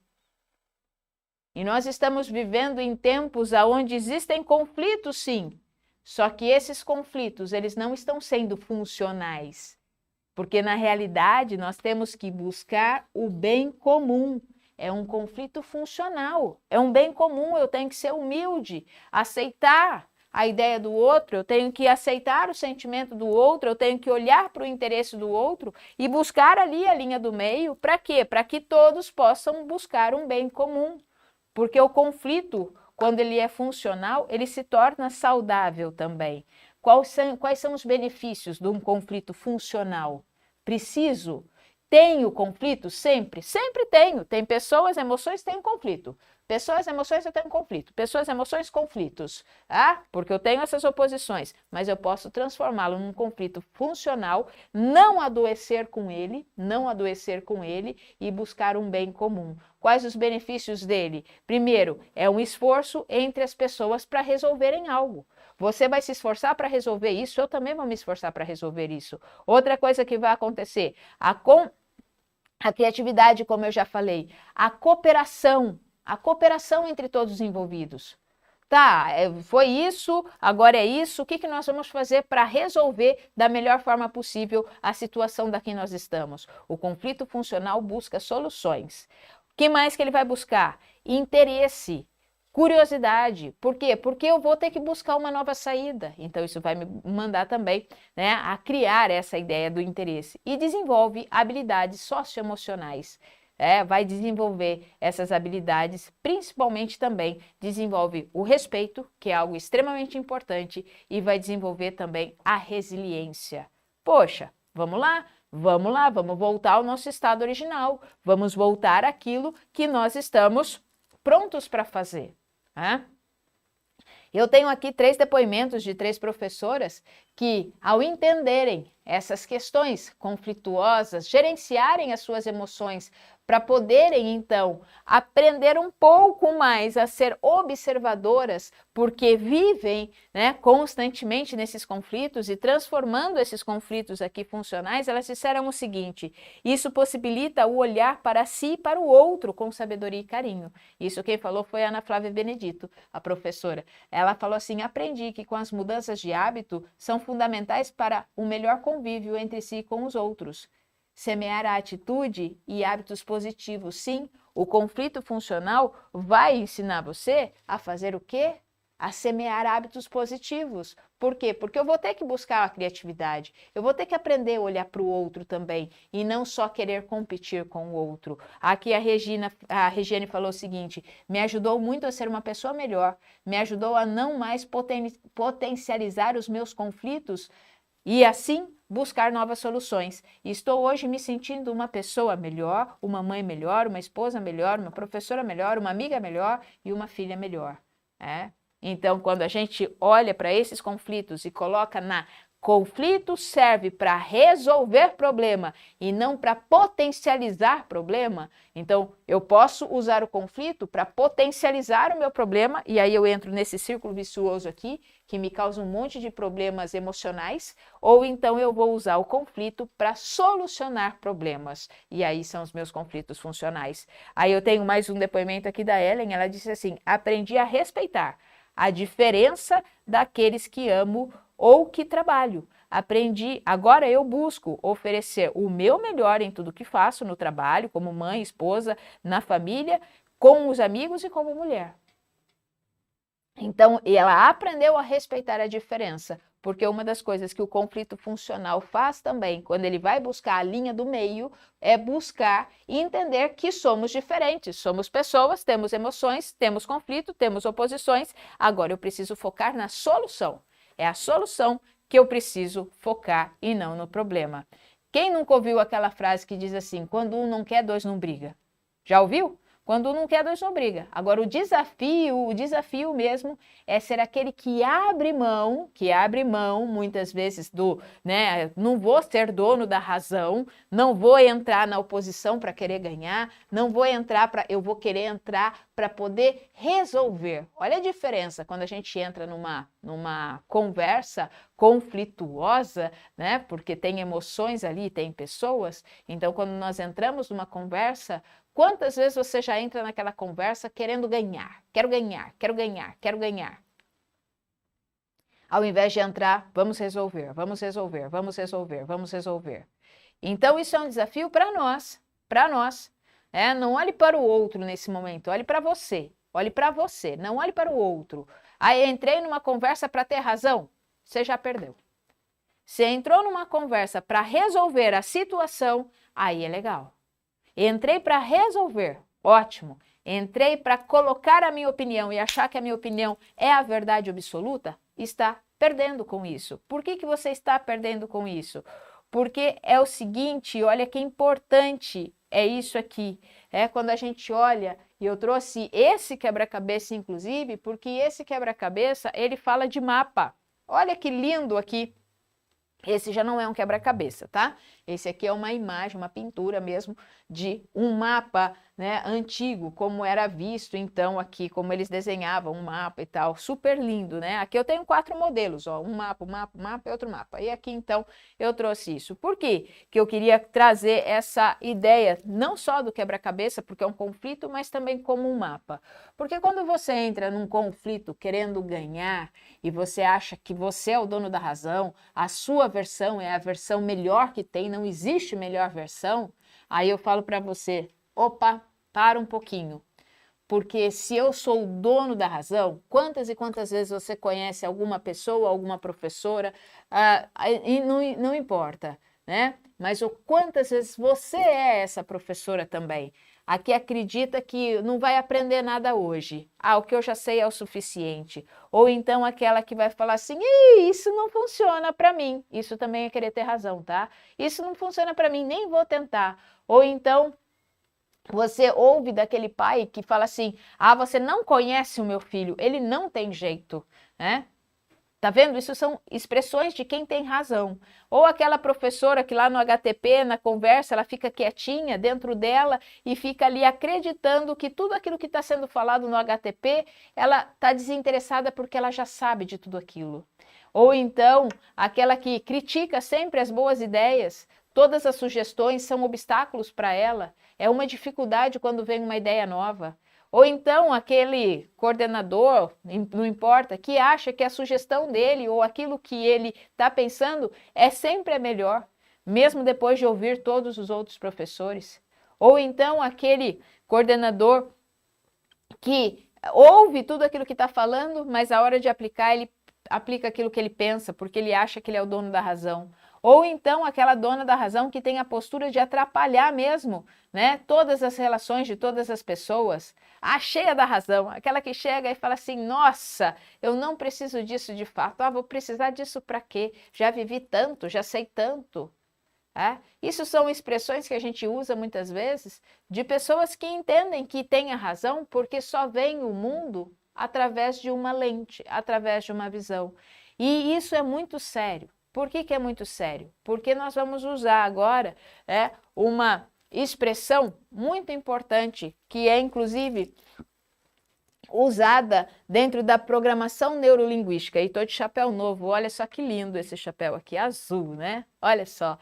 E nós estamos vivendo em tempos onde existem conflitos, sim, só que esses conflitos, eles não estão sendo funcionais, porque na realidade nós temos que buscar o bem comum. É um conflito funcional, é um bem comum, eu tenho que ser humilde, aceitar a ideia do outro, eu tenho que aceitar o sentimento do outro, eu tenho que olhar para o interesse do outro e buscar ali a linha do meio, para quê? Para que todos possam buscar um bem comum, porque o conflito, quando ele é funcional, ele se torna saudável também. Quais são os benefícios de um conflito funcional? Tenho conflito? Sempre? Sempre tenho. Tem pessoas, emoções, tem conflito. Pessoas, emoções, eu tenho conflito. Pessoas, emoções, conflitos. Porque eu tenho essas oposições, mas eu posso transformá-lo num conflito funcional, não adoecer com ele e buscar um bem comum. Quais os benefícios dele? Primeiro, é um esforço entre as pessoas para resolverem algo. Você vai se esforçar para resolver isso, eu também vou me esforçar para resolver isso. Outra coisa que vai acontecer, a criatividade, como eu já falei, a cooperação entre todos os envolvidos. Tá, foi isso, agora é isso, o que nós vamos fazer para resolver da melhor forma possível a situação da que nós estamos? O conflito funcional busca soluções. O que mais que ele vai buscar? Interesse. Curiosidade. Por quê? Porque eu vou ter que buscar uma nova saída. Então, isso vai me mandar também, né, a criar essa ideia do interesse. E desenvolve habilidades socioemocionais. vai desenvolver essas habilidades, principalmente também desenvolve o respeito, que é algo extremamente importante, e vai desenvolver também a resiliência. Poxa, vamos lá, vamos voltar ao nosso estado original, vamos voltar àquilo que nós estamos prontos para fazer. Né? Eu tenho aqui 3 depoimentos de 3 professoras que, ao entenderem essas questões conflituosas, gerenciarem as suas emoções para poderem, então, aprender um pouco mais a ser observadoras, porque vivem, né, constantemente nesses conflitos e transformando esses conflitos aqui funcionais, elas disseram o seguinte: isso possibilita o olhar para si e para o outro com sabedoria e carinho. Isso quem falou foi a Ana Flávia Benedito, a professora. Ela falou assim: aprendi que com as mudanças de hábito são fundamentais para um melhor convívio entre si e com os outros. Semear a atitude e hábitos positivos. Sim, o conflito funcional vai ensinar você a fazer o quê? A semear hábitos positivos. Por quê? Porque eu vou ter que buscar a criatividade, eu vou ter que aprender a olhar para o outro também e não só querer competir com o outro. Aqui a Regiane falou o seguinte: me ajudou muito a ser uma pessoa melhor, me ajudou a não mais potencializar os meus conflitos e assim buscar novas soluções. E estou hoje me sentindo uma pessoa melhor, uma mãe melhor, uma esposa melhor, uma professora melhor, uma amiga melhor e uma filha melhor. Então, quando a gente olha para esses conflitos e coloca na conflito serve para resolver problema e não para potencializar problema, então eu posso usar o conflito para potencializar o meu problema, e aí eu entro nesse círculo vicioso aqui, que me causa um monte de problemas emocionais, ou então eu vou usar o conflito para solucionar problemas, e aí são os meus conflitos funcionais. Aí eu tenho mais um depoimento aqui da Ellen, ela disse assim: aprendi a respeitar a diferença daqueles que amo ou que trabalho. Aprendi, agora eu busco oferecer o meu melhor em tudo que faço no trabalho, como mãe, esposa, na família, com os amigos e como mulher. Então, ela aprendeu a respeitar a diferença, porque uma das coisas que o conflito funcional faz também, quando ele vai buscar a linha do meio, é buscar e entender que somos diferentes, somos pessoas, temos emoções, temos conflito, temos oposições, agora eu preciso focar na solução. É a solução que eu preciso focar e não no problema. Quem nunca ouviu aquela frase que diz assim: quando um não quer, dois não briga? Já ouviu? Quando um não quer, dois não briga. Agora, o desafio mesmo é ser aquele que abre mão muitas vezes do, né, não vou ser dono da razão, não vou entrar na oposição para querer ganhar, eu vou querer entrar para poder resolver. Olha a diferença quando a gente entra numa conversa conflituosa, né, porque tem emoções ali, tem pessoas. Então, quando nós entramos numa conversa, quantas vezes você já entra naquela conversa querendo ganhar? Quero ganhar, quero ganhar, quero ganhar. Ao invés de entrar, vamos resolver, vamos resolver, vamos resolver, vamos resolver. Então, isso é um desafio para nós, para nós. Não olhe para o outro nesse momento, olhe para você, não olhe para o outro. Aí entrei numa conversa para ter razão, você já perdeu. Você entrou numa conversa para resolver a situação, aí é legal. Entrei para resolver, ótimo. Entrei para colocar a minha opinião e achar que a minha opinião é a verdade absoluta, está perdendo com isso. Por que você está perdendo com isso? Porque é o seguinte, olha que importante é isso aqui. Quando a gente olha, e eu trouxe esse quebra-cabeça inclusive, porque esse quebra-cabeça, ele fala de mapa. Olha que lindo aqui. Esse já não é um quebra-cabeça, tá? Esse aqui é uma imagem, uma pintura mesmo de um mapa, né, antigo, como era visto então aqui, como eles desenhavam um mapa e tal, super lindo, né? Aqui eu tenho 4 modelos, ó, um mapa e outro mapa. E aqui então eu trouxe isso. Por quê? Que eu queria trazer essa ideia, não só do quebra-cabeça, porque é um conflito, mas também como um mapa. Porque quando você entra num conflito querendo ganhar e você acha que você é o dono da razão, a sua versão é a versão melhor que tem, não existe melhor versão, aí eu falo para você: opa, para um pouquinho. Porque se eu sou o dono da razão, quantas e quantas vezes você conhece alguma pessoa, alguma professora, e não importa. né? Mas o quantas vezes você é essa professora também, a que acredita que não vai aprender nada hoje. Ah, o que eu já sei é o suficiente. Ou então aquela que vai falar assim, isso não funciona para mim. Isso também é querer ter razão, tá? Isso não funciona para mim, nem vou tentar. Ou então você ouve daquele pai que fala assim, ah, você não conhece o meu filho, ele não tem jeito, né? Tá vendo? Isso são expressões de quem tem razão. Ou aquela professora que lá no HTP, na conversa, ela fica quietinha dentro dela e fica ali acreditando que tudo aquilo que está sendo falado no HTP, ela está desinteressada porque ela já sabe de tudo aquilo. Ou então, aquela que critica sempre as boas ideias, todas as sugestões são obstáculos para ela, é uma dificuldade quando vem uma ideia nova. Ou então aquele coordenador, não importa, que acha que a sugestão dele ou aquilo que ele está pensando é sempre a melhor, mesmo depois de ouvir todos os outros professores. Ou então aquele coordenador que ouve tudo aquilo que está falando, mas a hora de aplicar, ele aplica aquilo que ele pensa, porque ele acha que ele é o dono da razão. Ou então aquela dona da razão que tem a postura de atrapalhar mesmo, né, todas as relações de todas as pessoas. A cheia da razão, aquela que chega e fala assim, nossa, eu não preciso disso de fato. Ah, vou precisar disso para quê? Já vivi tanto, já sei tanto. É? Isso são expressões que a gente usa muitas vezes de pessoas que entendem que têm a razão porque só veem o mundo através de uma lente, através de uma visão. E isso é muito sério. Por que é muito sério? Porque nós vamos usar agora uma expressão muito importante, que é inclusive usada dentro da programação neurolinguística. E estou de chapéu novo, olha só que lindo esse chapéu aqui, azul, né? Olha só,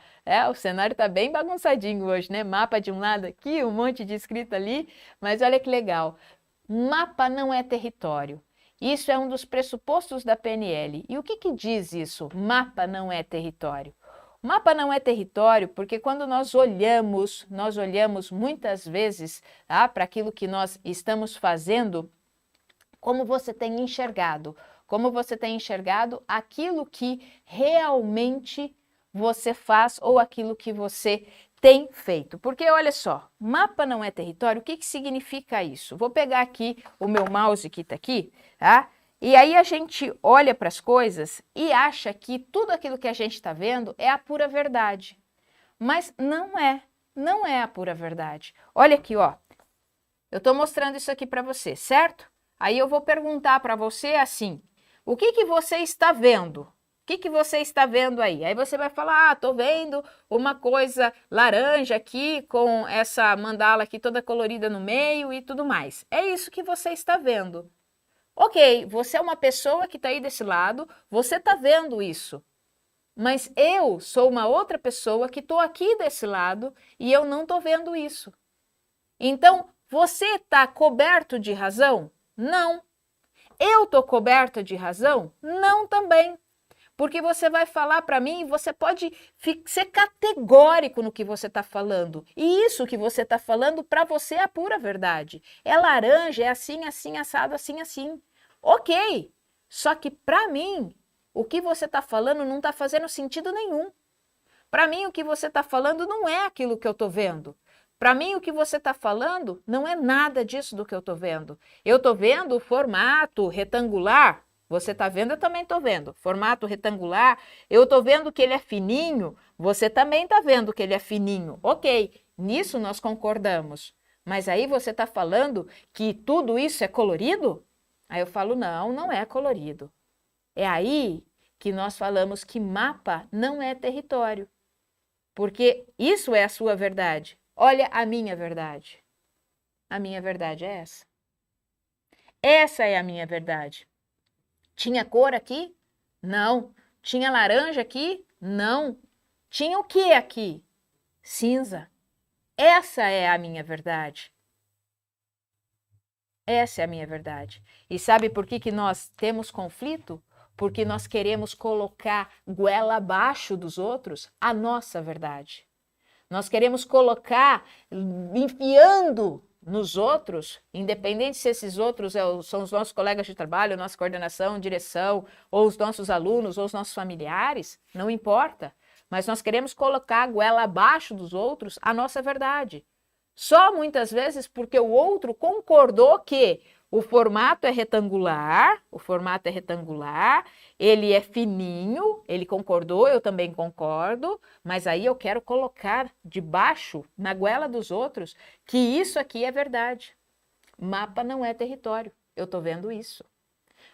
o cenário está bem bagunçadinho hoje, né? Mapa de um lado aqui, um monte de escrito ali, mas olha que legal. Mapa não é território. Isso é um dos pressupostos da PNL. E o que diz isso? Mapa não é território. Mapa não é território porque quando nós olhamos muitas vezes para aquilo que nós estamos fazendo, como você tem enxergado aquilo que realmente você faz ou aquilo que você tem feito. Porque olha só, mapa não é território, o que significa isso? Vou pegar aqui o meu mouse que está aqui, tá? E aí a gente olha para as coisas e acha que tudo aquilo que a gente está vendo é a pura verdade. Mas não é a pura verdade. Olha aqui, ó. Eu estou mostrando isso aqui para você, certo? Aí eu vou perguntar para você assim, o que você está vendo? O que você está vendo aí? Aí você vai falar, estou vendo uma coisa laranja aqui com essa mandala aqui toda colorida no meio e tudo mais. É isso que você está vendo. Ok, você é uma pessoa que está aí desse lado, você está vendo isso. Mas eu sou uma outra pessoa que estou aqui desse lado e eu não estou vendo isso. Então, você está coberto de razão? Não. Eu estou coberta de razão? Não também. Porque você vai falar para mim e você pode ser categórico no que você está falando. E isso que você está falando para você é a pura verdade. É laranja, é assim, assim, assado, assim, assim. Ok. Só que para mim, o que você está falando não está fazendo sentido nenhum. Para mim, o que você está falando não é aquilo que eu estou vendo. Para mim, o que você está falando não é nada disso do que eu estou vendo. Eu estou vendo o formato retangular. Você está vendo, eu também estou vendo. Formato retangular, eu estou vendo que ele é fininho, você também está vendo que ele é fininho. Ok, nisso nós concordamos. Mas aí você está falando que tudo isso é colorido? Aí eu falo, não, não é colorido. É aí que nós falamos que mapa não é território. Porque isso é a sua verdade. Olha a minha verdade. A minha verdade é essa. Essa é a minha verdade. Tinha cor aqui? Não. Tinha laranja aqui? Não. Tinha o que aqui? Cinza. Essa é a minha verdade. Essa é a minha verdade. E sabe por que nós temos conflito? Porque nós queremos colocar goela abaixo dos outros a nossa verdade. Nós queremos colocar, enfiando nos outros, independente se esses outros são os nossos colegas de trabalho, nossa coordenação, direção, ou os nossos alunos, ou os nossos familiares, não importa. mas nós queremos colocar a goela abaixo dos outros a nossa verdade. Só muitas vezes porque o outro concordou que o formato é retangular, ele é fininho, ele concordou, eu também concordo, mas aí eu quero colocar debaixo, na goela dos outros, que isso aqui é verdade. Mapa não é território, eu estou vendo isso.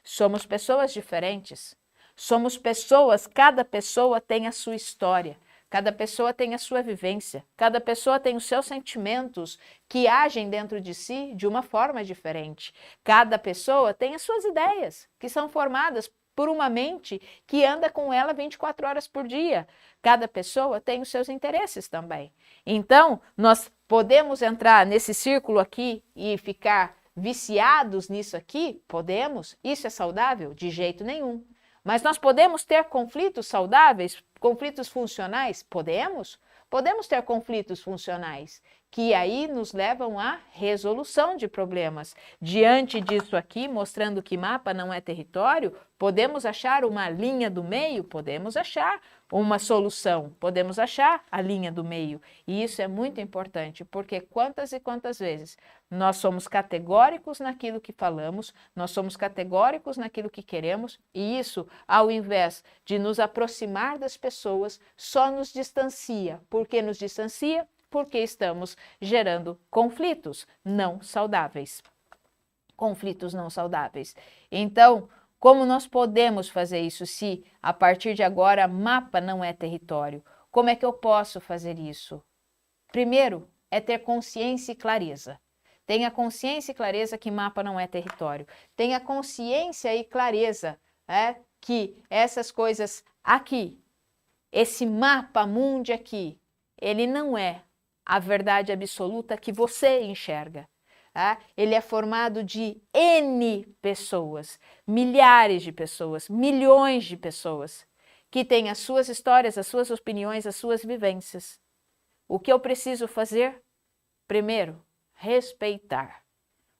Somos pessoas diferentes, somos pessoas, cada pessoa tem a sua história. Cada pessoa tem a sua vivência, cada pessoa tem os seus sentimentos que agem dentro de si de uma forma diferente. Cada pessoa tem as suas ideias, que são formadas por uma mente que anda com ela 24 horas por dia. Cada pessoa tem os seus interesses também. Então, nós podemos entrar nesse círculo aqui e ficar viciados nisso aqui? Podemos. Isso é saudável? De jeito nenhum. Mas nós podemos ter conflitos saudáveis, conflitos funcionais? Podemos? Podemos ter conflitos funcionais, que aí nos levam à resolução de problemas. Diante disso aqui, mostrando que mapa não é território, podemos achar uma linha do meio? Podemos achar uma solução, podemos achar a linha do meio. E isso é muito importante, porque quantas e quantas vezes nós somos categóricos naquilo que falamos, nós somos categóricos naquilo que queremos, e isso, ao invés de nos aproximar das pessoas, só nos distancia. Por que nos distancia? Porque estamos gerando conflitos não saudáveis. Conflitos não saudáveis. Então, como nós podemos fazer isso se, a partir de agora, mapa não é território? Como é que eu posso fazer isso? Primeiro, é ter consciência e clareza. Tenha consciência e clareza que mapa não é território. Tenha consciência e clareza que essas coisas aqui, esse mapa mundi aqui, ele não é a verdade absoluta que você enxerga. Ele é formado de N pessoas, milhares de pessoas, milhões de pessoas, que têm as suas histórias, as suas opiniões, as suas vivências. O que eu preciso fazer? Primeiro, respeitar.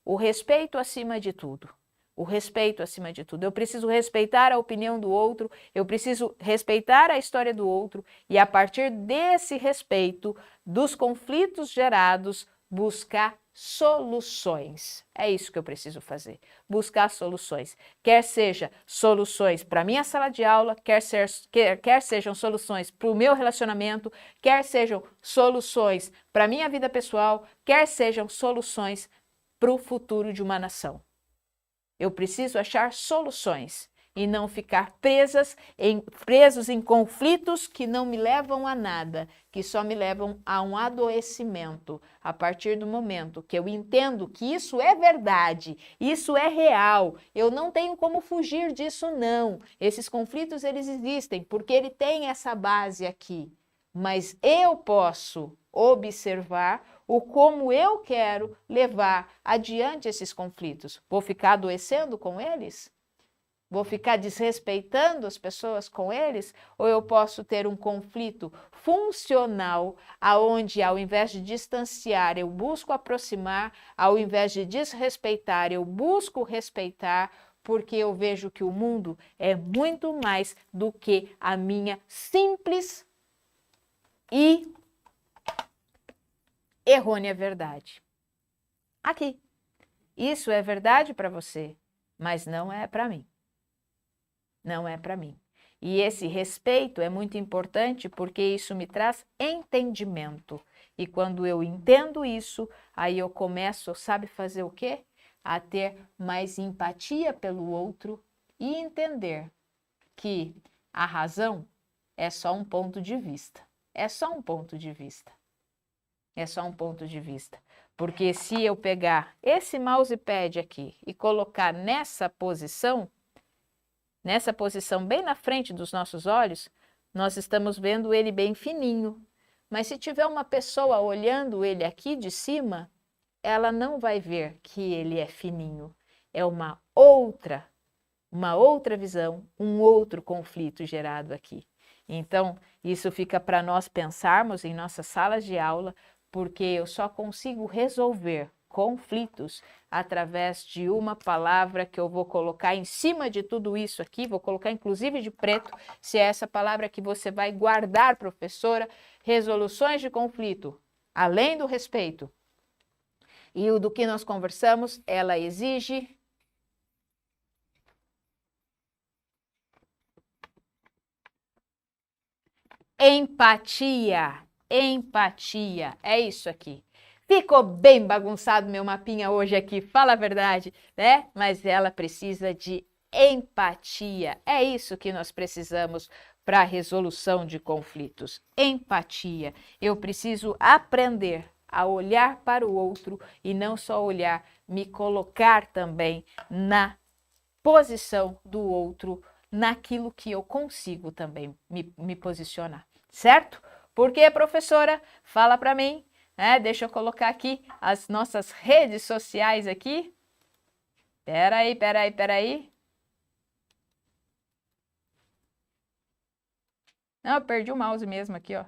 O respeito acima de tudo. O respeito acima de tudo. Eu preciso respeitar a opinião do outro, eu preciso respeitar a história do outro e, a partir desse respeito, dos conflitos gerados, buscar soluções. É isso que eu preciso fazer, buscar soluções. Quer seja soluções para a minha sala de aula, quer sejam soluções para o meu relacionamento, quer sejam soluções para a minha vida pessoal, quer sejam soluções para o futuro de uma nação. Eu preciso achar soluções e não ficar presos em conflitos que não me levam a nada, que só me levam a um adoecimento. A partir do momento que eu entendo que isso é verdade, isso é real, eu não tenho como fugir disso, não. Esses conflitos, eles existem porque ele tem essa base aqui. Mas eu posso observar o como eu quero levar adiante esses conflitos. Vou ficar adoecendo com eles? Vou ficar desrespeitando as pessoas com eles? Ou eu posso ter um conflito funcional, aonde ao invés de distanciar, eu busco aproximar, ao invés de desrespeitar, eu busco respeitar, porque eu vejo que o mundo é muito mais do que a minha simples e errônea verdade. Aqui. Isso é verdade para você, mas não é para mim. Não é para mim. E esse respeito é muito importante porque isso me traz entendimento. E quando eu entendo isso, aí eu começo, sabe fazer o quê? A ter mais empatia pelo outro e entender que a razão é só um ponto de vista. É só um ponto de vista. É só um ponto de vista. Porque se eu pegar esse mousepad aqui e colocar nessa posição bem na frente dos nossos olhos, nós estamos vendo ele bem fininho. Mas se tiver uma pessoa olhando ele aqui de cima, ela não vai ver que ele é fininho. É uma outra visão, um outro conflito gerado aqui. Então, isso fica para nós pensarmos em nossas salas de aula, porque eu só consigo resolver conflitos através de uma palavra que eu vou colocar em cima de tudo isso aqui, vou colocar inclusive de preto, se é essa palavra que você vai guardar, professora, resoluções de conflito, além do respeito. E o do que nós conversamos, ela exige empatia. Empatia, é isso aqui. Ficou bem bagunçado meu mapinha hoje aqui, fala a verdade, né? Mas ela precisa de empatia. É isso que nós precisamos para a resolução de conflitos. Empatia. Eu preciso aprender a olhar para o outro e não só olhar, me colocar também na posição do outro, naquilo que eu consigo também me posicionar, certo? Por quê, professora? Fala para mim. Deixa eu colocar aqui as nossas redes sociais aqui. Peraí. Não, eu perdi o mouse mesmo aqui, ó.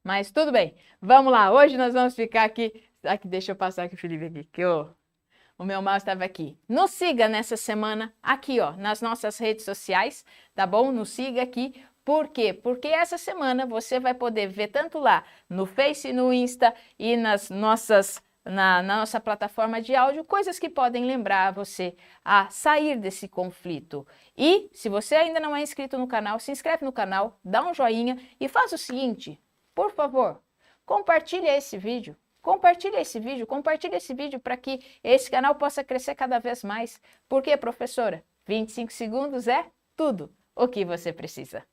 Mas tudo bem. Vamos lá. Hoje nós vamos ficar aqui. Deixa eu passar aqui o Felipe aqui, que o meu mouse estava aqui. Nos siga nessa semana aqui, ó, nas nossas redes sociais, tá bom? Nos siga aqui. Por quê? Porque essa semana você vai poder ver tanto lá no Face, no Insta e na nossa plataforma de áudio, coisas que podem lembrar você a sair desse conflito. E se você ainda não é inscrito no canal, se inscreve no canal, dá um joinha e faz o seguinte, por favor, compartilhe esse vídeo. Compartilhe esse vídeo para que esse canal possa crescer cada vez mais. Por quê, professora? 25 segundos é tudo o que você precisa.